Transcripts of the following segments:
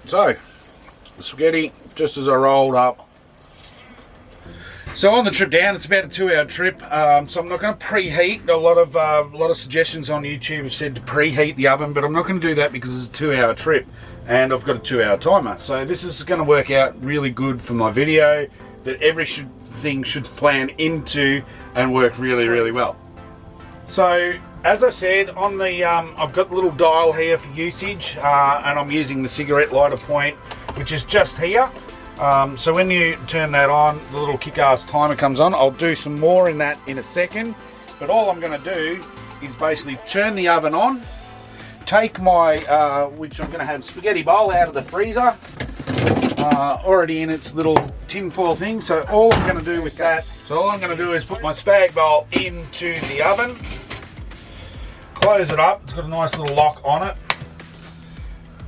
So, the spaghetti, just as I rolled up. So on the trip down, it's about a 2-hour trip. So I'm not going to preheat. A lot of suggestions on YouTube have said to preheat the oven, but I'm not going to do that because it's a 2-hour trip, and I've got a 2-hour timer. So this is going to work out really good for my video. That everything should plan into and work really, really well. So, as I said, on the I've got the little dial here for usage, and I'm using the cigarette lighter point, which is just here. So when you turn that on, the little kick-ass timer comes on. I'll do some more in that in a second, but all I'm going to do is basically turn the oven on, take my, which I'm going to have spaghetti bowl out of the freezer, already in its little tin foil thing. So all I'm going to do with that, is put my spag bowl into the oven, close it up. It's got a nice little lock on it.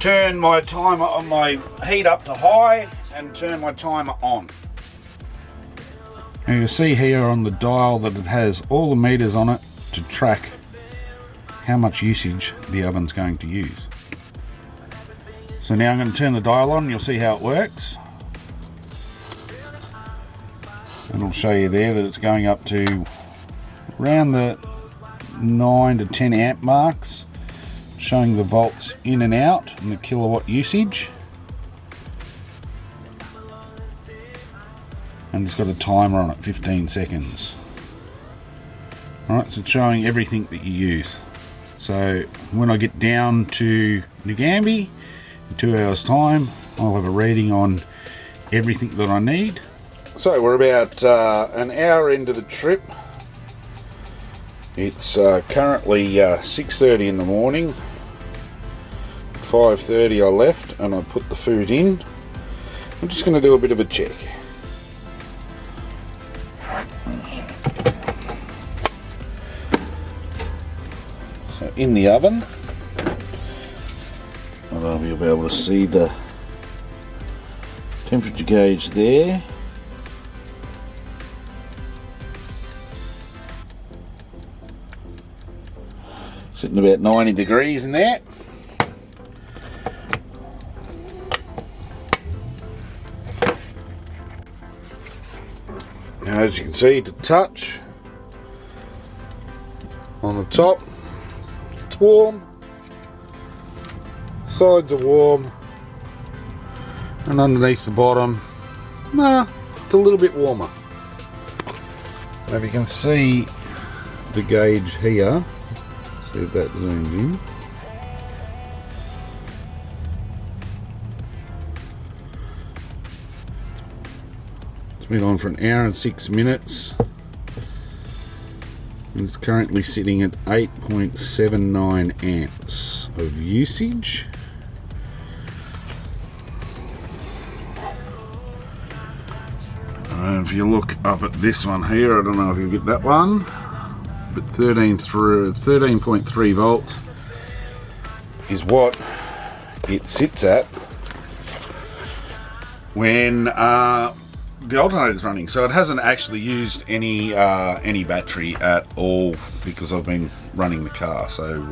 Turn my timer on my heat up to high and turn my timer on. And you'll see here on the dial that it has all the meters on it to track how much usage the oven's going to use. So now I'm going to turn the dial on and you'll see how it works. And I'll show you there that it's going up to around the 9 to 10 amp marks, showing the volts in and out and the kilowatt usage. And it's got a timer on it, 15 seconds. Alright, so it's showing everything that you use. So when I get down to Ngambie, in 2 hours time, I'll have a reading on everything that I need. So we're about an hour into the trip. It's currently 6:30 in the morning. 5:30 I left and I put the food in. I'm just going to do a bit of a check. So in the oven, I'll be able to see the temperature gauge there. Sitting about 90 degrees in there. Now, as you can see, to touch on the top, it's warm, sides are warm, and underneath the bottom, it's a little bit warmer. Now, if you can see the gauge here, see if that zooms in. It's been on for an hour and 6 minutes. And it's currently sitting at 8.79 amps of usage. If you look up at this one here, I don't know if you'll get that one, but 13.3 volts is what it sits at when the alternator is running. So it hasn't actually used any battery at all because I've been running the car. So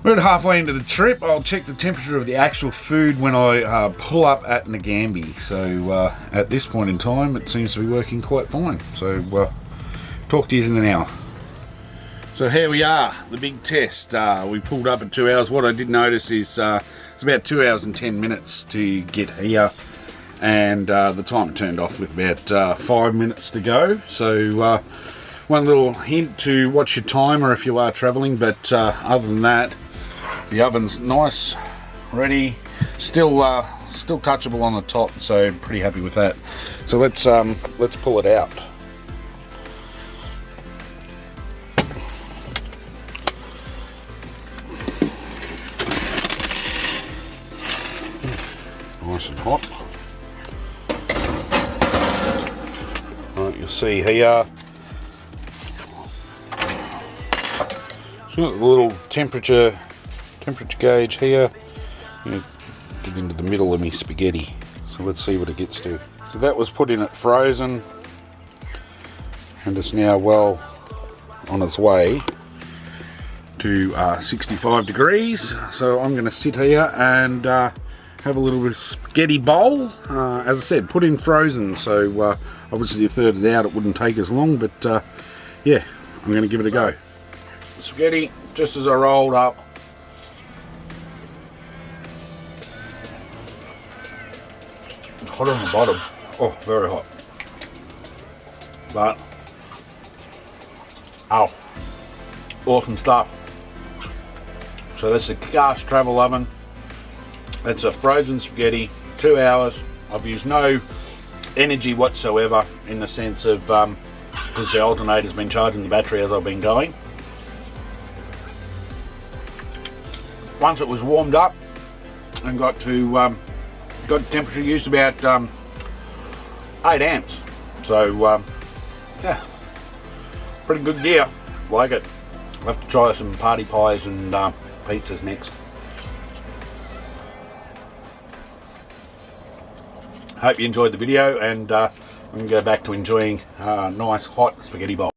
we're at halfway into the trip. I'll check the temperature of the actual food when I pull up at Ngambie. So at this point in time, it seems to be working quite fine. So talk to you in an hour. So here we are, the big test. We pulled up at 2 hours. What I did notice is it's about 2 hours and 10 minutes to get here, and the timer turned off with about 5 minutes to go. So one little hint to watch your timer if you are traveling, but other than that, the oven's nice, ready, still touchable on the top, so pretty happy with that. So let's pull it out. Nice and hot. Right, you'll see here, it's got a little temperature gauge here. I'm going to get into the middle of my spaghetti, so let's see what it gets to. So that was put in at frozen, and it's now well on its way to 65 degrees. So I'm going to sit here and have a little spaghetti bowl. As I said, put in frozen, so obviously if you third it out it wouldn't take as long, but yeah, I'm going to give it a go. Spaghetti, just as I rolled up. It's hot on the bottom. Oh, very hot. But, oh, awesome stuff. So that's the Kickass Travel oven. It's a frozen spaghetti, 2 hours. I've used no energy whatsoever in the sense of, because the alternator's been charging the battery as I've been going. Once it was warmed up and got temperature used about 8 amps. So yeah, pretty good gear. Like it. I'll have to try some party pies and pizzas next. Hope you enjoyed the video, and I'm going to go back to enjoying a nice hot spaghetti bowl.